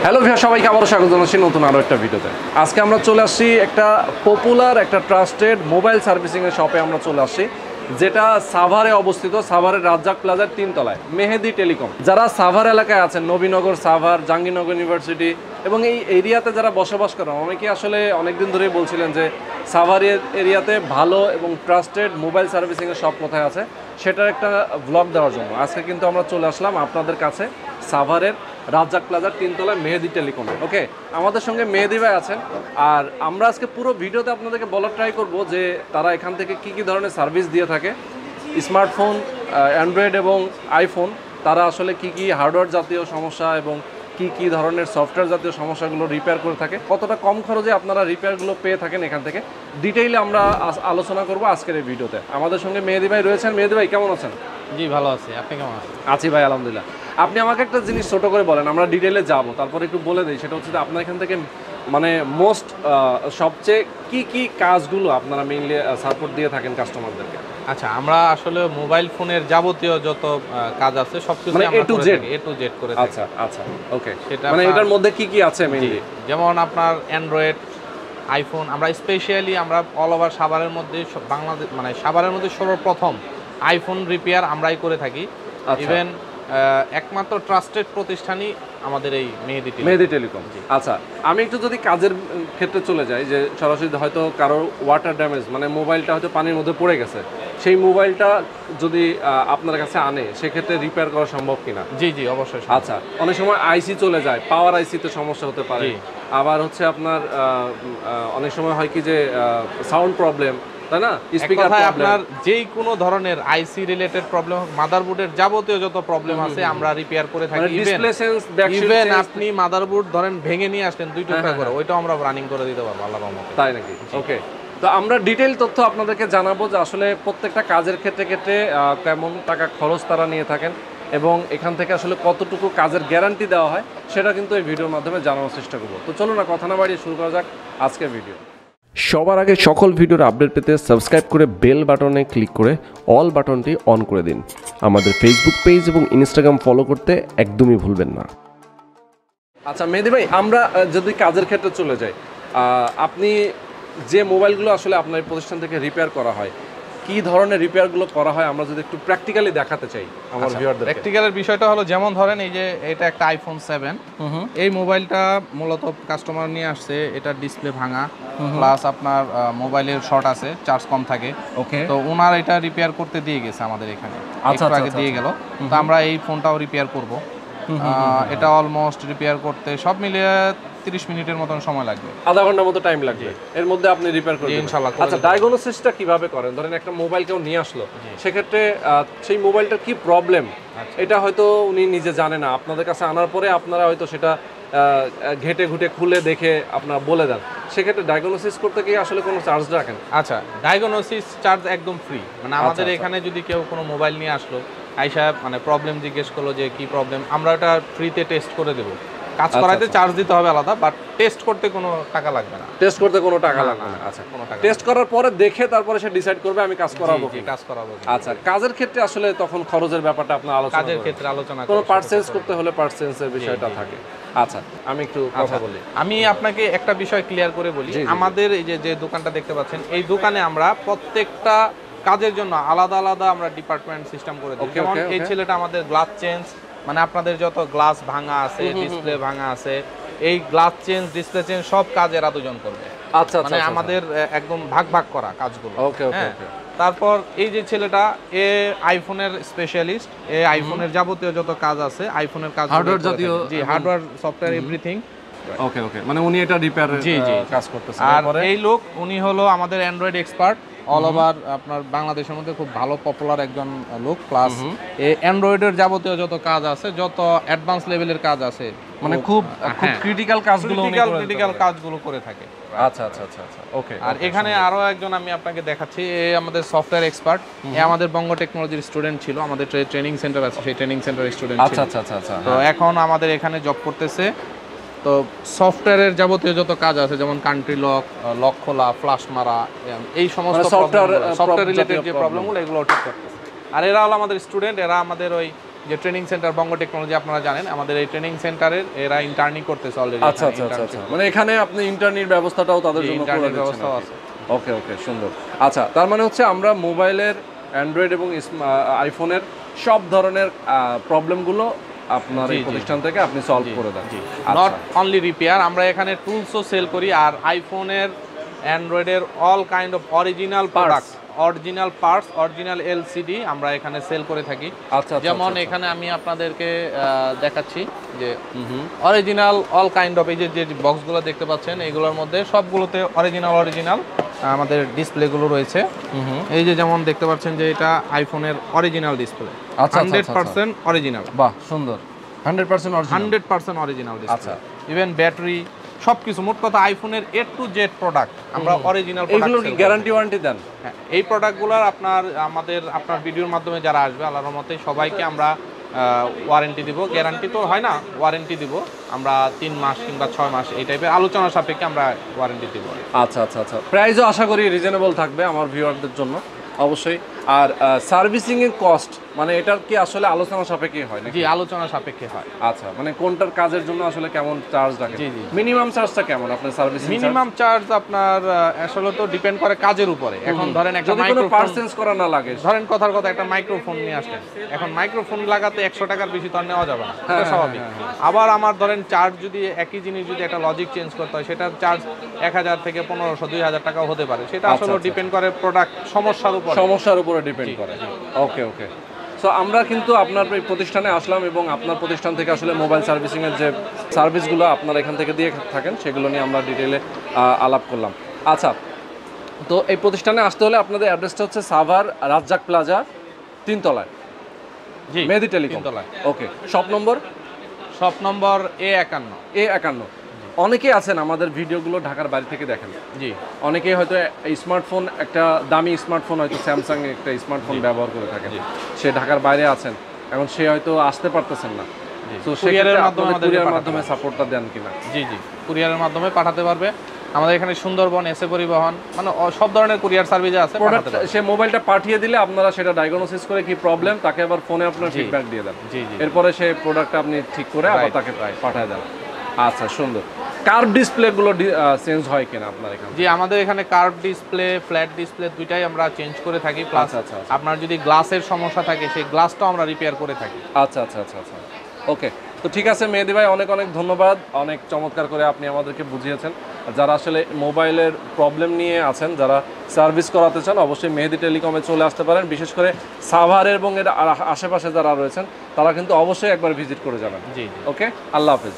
Hello ভাইয়া, সবাইকে আবারও স্বাগত জানাচ্ছি নতুন আরও একটা ভিডিওতে। আজকে আমরা চলে আসছি একটা পপুলার একটা ট্রাস্টেড মোবাইল সার্ভিসিংয়ের শপে আমরা চলে আসছি, যেটা সাভারে অবস্থিত। সাভারের রাজ্জাক প্লাজার 3 তলায় মেহেদি টেলিকম। যারা সাভার এলাকায় আছেন, নবীনগর, সাভার, জাহাঙ্গীরনগর ইউনিভার্সিটি এবং এই এরিয়াতে যারা বসবাস করেন, অনেকেই আসলে অনেকদিন ধরেই বলছিলেন যে সাভার এরিয়াতে ভালো এবং ট্রাস্টেড মোবাইল সার্ভিসিংয়ের শপ কোথায় আছে সেটার একটা ব্লগ দেওয়ার জন্য আজকে কিন্তু আমরা চলে আসলাম আপনাদের কাছে সাভারের রাজ্জাক প্লাজার 3 তলায় মেহেদি টেলিকমে। ওকে, আমাদের সঙ্গে মেহেদি ভাই আছেন, আর আমরা আজকে পুরো ভিডিওতে আপনাদেরকে বলার ট্রাই করব যে তারা এখান থেকে কী কী ধরনের সার্ভিস দিয়ে থাকে, স্মার্টফোন, অ্যান্ড্রয়েড এবং আইফোন, তারা আসলে কী কী হার্ডওয়্যার জাতীয় সমস্যা এবং কী কী ধরনের সফটওয়্যার জাতীয় সমস্যাগুলো রিপেয়ার করে থাকে, কতটা কম খরচে আপনারা রিপেয়ারগুলো পেয়ে থাকেন এখান থেকে ডিটেইলে আমরা আলোচনা করব আজকের এই ভিডিওতে। আমাদের সঙ্গে মেহেদি ভাই রয়েছেন। মেহেদি ভাই কেমন আছেন? জি ভালো আছি, আপনি কেমন আছেন? আছি ভাই, আলহামদুলিল্লাহ। আপনি আমাকে একটা জিনিস ছোট করে বলেন, আমরা ডিটেইলে যাব, তারপরে একটু বলে দিই। সেটা হচ্ছে যে আপনার এখান থেকে মানে সবচেয়ে কি কাজগুলো আপনারা মেইনলি সাপোর্ট দিয়ে থাকেন কাস্টমারদেরকে? আচ্ছা, আমরা আসলে মোবাইল ফোনের যাবতীয় যত কাজ আছে সবকিছু মানে আমরা এ টু জেড করে থাকি। আচ্ছা আচ্ছা, ওকে। সেটা মানে এটার মধ্যে কি আছে মেইনলি? যেমন আপনার অ্যান্ড্রয়েড, আইফোন, আমরা স্পেশালি আমরা অল ওভার সাভারের মধ্যে বাংলাদেশ মানে সাভারের মধ্যে সর্বপ্রথম আইফোন রিপেয়ার আমরাই করে থাকি। ইভেন একমাত্র ট্রাস্টেড প্রতিষ্ঠানই আমাদের এই মেহেদি টেলিকম। আচ্ছা, আমি একটু যদি কাজের ক্ষেত্রে চলে যাই, যে সরাসরি হয়তো কারোর ওয়াটার ড্যামেজ, মানে মোবাইলটা হয়তো পানির মধ্যে পড়ে গেছে, সেই মোবাইলটা যদি আপনার কাছে আনে সেক্ষেত্রে রিপেয়ার করা সম্ভব কিনা? জি জি, অবশ্যই। আচ্ছা, অনেক সময় আইসি চলে যায়, পাওয়ার আইসিতে সমস্যা হতে পারে, আবার হচ্ছে আপনার অনেক সময় হয় কি যে সাউন্ড প্রবলেম, তাই না, স্পিকার প্রবলেম, আপনার যেই কোনো ধরনের আইসি রিলেটেড প্রবলেম, মাদারবোর্ডের যাবতীয় যত প্রবলেম আছে আমরা রিপেয়ার করে থাকি। ইভেন আপনি মাদারবোর্ড ধরেন ভেঙে নিয়ে আসলেন 2 টুকরা করে, ওইটাও আমরা রানিং করে দিতে পারবো আল্লাহর রহমতে। তাই নাকি? ওকে, তো আমরা ডিটেইল তথ্য আপনাদেরকে জানাবো যে আসলে প্রত্যেকটা কাজের ক্ষেত্রে কেমন টাকা খরচ তারা নিয়ে থাকেন এবং এখান থেকে আসলে কতটুকু কাজের গ্যারান্টি দেওয়া হয় সেটা কিন্তু এই ভিডিওর মাধ্যমে জানানোর চেষ্টা করবো। তো চলুন না কথা না বাড়িয়ে শুরু করা যাক আজকের ভিডিও। সবার আগে সকল ভিডিওর আপডেট পেতে সাবস্ক্রাইব করে বেল বাটনে ক্লিক করে অল বাটনটি অন করে দিন। আমাদের ফেসবুক পেজ এবং ইনস্টাগ্রাম ফলো করতে একদমই ভুলবেন না। আচ্ছা মেহেদি ভাই, আমরা যদি কাজের ক্ষেত্রে চলে যাই, আপনি যে মোবাইলগুলো আসলে আপনার প্রতিষ্ঠান থেকে রিপেয়ার করা হয়, কি ধরনের রিপেয়ারগুলো করা হয় আমরা যদি একটু প্র্যাকটিক্যালি দেখাতে চাই আমার ভিউয়ারদের। প্র্যাকটিক্যালের বিষয়টা হলো, যেমন ধরেন এই যে এটা একটা আইফোন 7, এই মোবাইলটা মূলত কাস্টমার নিয়ে আসছে, এটা ডিসপ্লে ভাঙা, প্লাস আপনার মোবাইলের শর্ট আছে, চার্জ কম থাকে। ওকে, তো ওনার এটা রিপেয়ার করতে দিয়ে গেছে আমাদের এখানে, একটু আগে দিয়ে গেল। তো আমরা এই ফোনটাও রিপেয়ার করব। এটা অলমোস্ট রিপেয়ার করতে সব মিলিয়ে 30 মিনিটের মতন সময় লাগবে, আধা ঘন্টার মতো টাইম লাগবে। এর মধ্যে আপনি রিপেয়ার করবেন ইনশাআল্লাহ। আচ্ছা, ডায়াগনোসিসটা কিভাবে করেন? ধরেন একটা মোবাইল কেউ নিয়ে আসলো, সেক্ষেত্রে সেই মোবাইলটার কি প্রবলেম এটা হয়তো উনি নিজে জানে না, আপনাদের কাছে আনার পরে আপনারা হয়তো সেটা ঘেটে ঘুটে খুলে দেখে আপনারা বলে দেন, সেক্ষেত্রে ডায়াগনোসিস করতে কি আসলে কোনো চার্জ রাখেন? আচ্ছা, ডায়াগনোসিস চার্জ একদম ফ্রি। মানে আমাদের এখানে যদি কেউ কোনো মোবাইল নিয়ে আসলো, আইসা মানে প্রবলেম জিজ্ঞেস করলো যে কি প্রবলেম, আমরা এটা ফ্রিতে টেস্ট করে দেবো। কাজ করাইতে চার্জ দিতে হবে আলাদা, বাট টেস্ট করতে কোনো টাকা লাগবে না। টেস্ট করতে কোনো টাকা লাগবে না? আচ্ছা, কোনো টাকা। টেস্ট করার পরে দেখে তারপরে সে ডিসাইড করবে আমি কাজ করাবো কি কাজ করাবো। আচ্ছা, কাজের ক্ষেত্রে আসলে তখন খরচের ব্যাপারটা আপনার আলোচনা, কাজের ক্ষেত্রে আলোচনা, কোনো পার্সেন্স করতে হলে পার্সেন্সের বিষয়টা থাকে। আচ্ছা, আমি একটু কথা বলি। আমি আপনাকে একটা বিষয় ক্লিয়ার করে বলি। আমাদের এই যে দোকানটা দেখতে পাচ্ছেন, এই দোকানে আমরা প্রত্যেকটা কাজের জন্য আলাদা আলাদা আমরা ডিপার্টমেন্ট সিস্টেম করে দিই। যেমন এই ছেলেটা আমাদের গ্লাস চেঞ্জ, মানে আপনাদের যত গ্লাস ভাঙা আছে, ডিসপ্লে ভাঙা আছে, এই গ্লাস চেঞ্জ, ডিসপ্লে চেঞ্জ সব কাজ এরা দুজন করবে। আচ্ছা, মানে আমাদের একদম ভাগ করা কাজগুলো। ওকে ওকে। তারপর এই যে ছেলেটা, এ আইফোনের স্পেশালিস্ট, এ আইফোনের যাবতীয় যত কাজ আছে, আইফোনের কাজ, হার্ডওয়্যার জাতীয়, জি হার্ডওয়্যার, সফটওয়্যার, এভরিথিং। ওকে ওকে, মানে উনি এটা রিপেয়ার কাজ করতেছেন। আর এই লোক, উনি হলো আমাদের অ্যান্ড্রয়েড এক্সপার্ট, অল ওভার আপনার বাংলাদেশের মধ্যে খুব ভালো পপুলার একজন লোক। প্লাস এই অ্যান্ড্রয়েডের যাবতীয় যত কাজ আছে, যত অ্যাডভান্স লেভেলের কাজ আছে, মানে খুব ক্রিটিক্যাল কাজগুলো করে থাকে। আচ্ছা আচ্ছা আচ্ছা আচ্ছা, ওকে। আর এখানে আরো একজন আমি আপনাকে দেখাচ্ছি, এই আমাদের সফটওয়্যার এক্সপার্ট, এই আমাদের বঙ্গ টেকনোলজির স্টুডেন্ট ছিল, আমাদের ট্রেনিং সেন্টার আছে, সেই ট্রেনিং সেন্টারের স্টুডেন্ট ছিল। আচ্ছা আচ্ছা আচ্ছা, তো এখন আমাদের এখানে জব করতেছে। তো সফটওয়্যারের যাবতীয় যত কাজ আছে, যেমন কান্ট্রি লক খোলা, ফ্লাশ মারা, এই সমস্ত সফটওয়্যার রিলেটেড যে প্রবলেমগুলো, এগুলো ঠিক করতেছে। আর এরা হলো আমাদের স্টুডেন্ট, এরা আমাদের ওই যে ট্রেনিং সেন্টার বঙ্গ টেকনোলজি আপনারা জানেন, আমাদের এই ট্রেনিং সেন্টারের এরা ইন্টার্নি করতেছে অলরেডি। আচ্ছা আচ্ছা আচ্ছা আচ্ছা, মানে এখানে আপনি ইন্টারনেট ব্যবস্থাটাও তাদের জন্য করে দিচ্ছেন। ব্যবস্থাও আছে। ওকে ওকে, সুন্দর। আচ্ছা, তার মানে হচ্ছে আমরা মোবাইলের, অ্যান্ড্রয়েড এবং আইফোনের সব ধরনের প্রবলেমগুলো আপনার এই প্রতিষ্ঠান থেকে আপনি সলভ করে দেন। নট অনলি রিপেয়ার, আমরা এখানে টুলসও সেল করি, আর আইফোনের, অ্যান্ড্রয়েডের all kind of original product, original parts, original LCD আমরা এখানে সেল করে থাকি। আচ্ছা, যেমন এখানে আমি আপনাদেরকে দেখাচ্ছি যে অরিজিনাল অল কাইন্ড অফ, এই যে বক্সগুলো দেখতে পাচ্ছেন এগুলোর মধ্যে সবগুলোতে অরিজিনাল আমাদের ডিসপ্লেগুলো রয়েছে। এই যে যেমন দেখতে পাচ্ছেন যে এটা আইফোনের অরিজিনাল ডিসপ্লে, 100% অরিজিনাল। বাহ, সুন্দর। 100% অরিজিনাল, 100% অরিজিনাল ডিসপ্লে। আচ্ছা, ইভেন ব্যাটারি সবকিছু, মোট কথা আইফোনের A to Z প্রোডাক্ট আমরা অরিজিনাল প্রোডাক্ট। এগুলো কি গ্যারান্টি ওয়ারেন্টি দেন? হ্যাঁ, এই প্রোডাক্টগুলোর আপনার ভিডিওর মাধ্যমে যারা আসবে আল্লাহর রহমতে সবাইকে আমরা ওয়ারেন্টি দিব। গ্যারান্টি তো হয় না, ওয়ারেন্টি দিব আমরা 3 মাস কিংবা 6 মাস, এই টাইপের আলোচনা সাপেক্ষে আমরা ওয়ারেন্টি দিব। আচ্ছা আচ্ছা আচ্ছা, প্রাইসও আশা করি রিজনেবল থাকবে আমার ভিউয়ারদের জন্য অবশ্যই। আর সার্ভিসিং এর কস্ট মানে এটার কি আসলে আলোচনা সাপেক্ষে হয় নাকি? জি, আলোচনা সাপেক্ষে হয়। আচ্ছা, মানে কোনটার কাজের জন্য আসলে কেমন চার্জ রাখেন? জি জি, মিনিমাম চার্জটা কেমন আপনার সার্ভিসিং? মিনিমাম চার্জ আপনার আসলে তো ডিপেন্ড করে কাজের উপরে। এখন ধরেন একটা মাইক্রোফোন পার্টস চেঞ্জ করা না লাগে, ধরেন কথার কথা একটা মাইক্রোফোন নিয়ে আসলেন, এখন মাইক্রোফোন লাগাতে 100 টাকার বেশি তো আর নেওয়া যাবে না, এটা স্বাভাবিক। আবার আমার ধরেন চার্জ যদি একই জিনিস যদি একটা লজিক চেঞ্জ করতে হয়, সেটার চার্জ 1000 থেকে 1500 2000 টাকাও হতে পারে। সেটা আসলে ডিপেন্ড করে প্রোডাক্ট সমস্যার উপরে ডিপেন্ড করে। ওকে ওকে, সো আমরা কিন্তু আপনার এই প্রতিষ্ঠানে আসলাম এবং আপনার প্রতিষ্ঠান থেকে আসলে মোবাইল সার্ভিসিংয়ের যে সার্ভিসগুলো আপনারা এখান থেকে দিয়ে থাকেন সেগুলো নিয়ে আমরা ডিটেলে আলাপ করলাম। আচ্ছা, তো এই প্রতিষ্ঠানে আসতে হলে আপনাদের অ্যাড্রেসটা হচ্ছে সাভার রাজ্জাক প্লাজা 3 তলায়, জি, মেহেদি টেলিকম। ওকে, শপ নম্বর A51। অনেকেই আছেন আমাদের ভিডিওগুলো ঢাকার বাইরে থেকে দেখেন। জি, অনেকেই হয়তো স্মার্টফোন, একটা দামি স্মার্টফোন, হয়তো স্যামসাং একটা স্মার্টফোন ব্যবহার করে থাকেন, সে ঢাকার বাইরে আছেন, এখন সে হয়তো আসতে পারতেছেন না, তো কুরিয়ারের মাধ্যমে সাপোর্টটা দেন কিনা? জি জি, কুরিয়ারের মাধ্যমে পাঠাতে পারবে। আমাদের এখানে সুন্দরবন, এসে পরিবহন, মানে সব ধরনের কুরিয়ার সার্ভিস আছে। সে মোবাইলটা পাঠিয়ে দিলে আপনারা সেটা ডায়াগনোসিস করে কি প্রবলেম, তাকে আবার ফোনে আপনার ফিডব্যাক দিয়ে দেন। জি জি, এরপরে সেই প্রোডাক্টটা আপনি ঠিক করে আবার তাকে পাঠিয়ে দেন। আচ্ছা, সুন্দর। কার্ভ ডিসপ্লেগুলো চেঞ্জ হয় কিনা আপনার এখানে? জি, আমাদের এখানে কার্ভ ডিসপ্লে, ফ্ল্যাট ডিসপ্লে দুইটাই আমরা চেঞ্জ করে থাকি। প্লাস আপনার যদি গ্লাসের সমস্যা থাকে সেই গ্লাসটাও আমরা রিপেয়ার করে থাকি। আচ্ছা আচ্ছা আচ্ছা আচ্ছা, ওকে। তো ঠিক আছে মেহেদি ভাই, অনেক অনেক ধন্যবাদ, অনেক চমৎকার করে আপনি আমাদেরকে বুঝিয়েছেন। যারা আসলে মোবাইলের প্রবলেম নিয়ে আছেন, যারা সার্ভিস করাতে চান, অবশ্যই মেহেদি টেলিকমে চলে আসতে পারেন। বিশেষ করে সাভারের এবং এর আশেপাশে যারা রয়েছেন তারা কিন্তু অবশ্যই একবার ভিজিট করে যাবেন। জি, ওকে, আল্লাহ হাফেজ।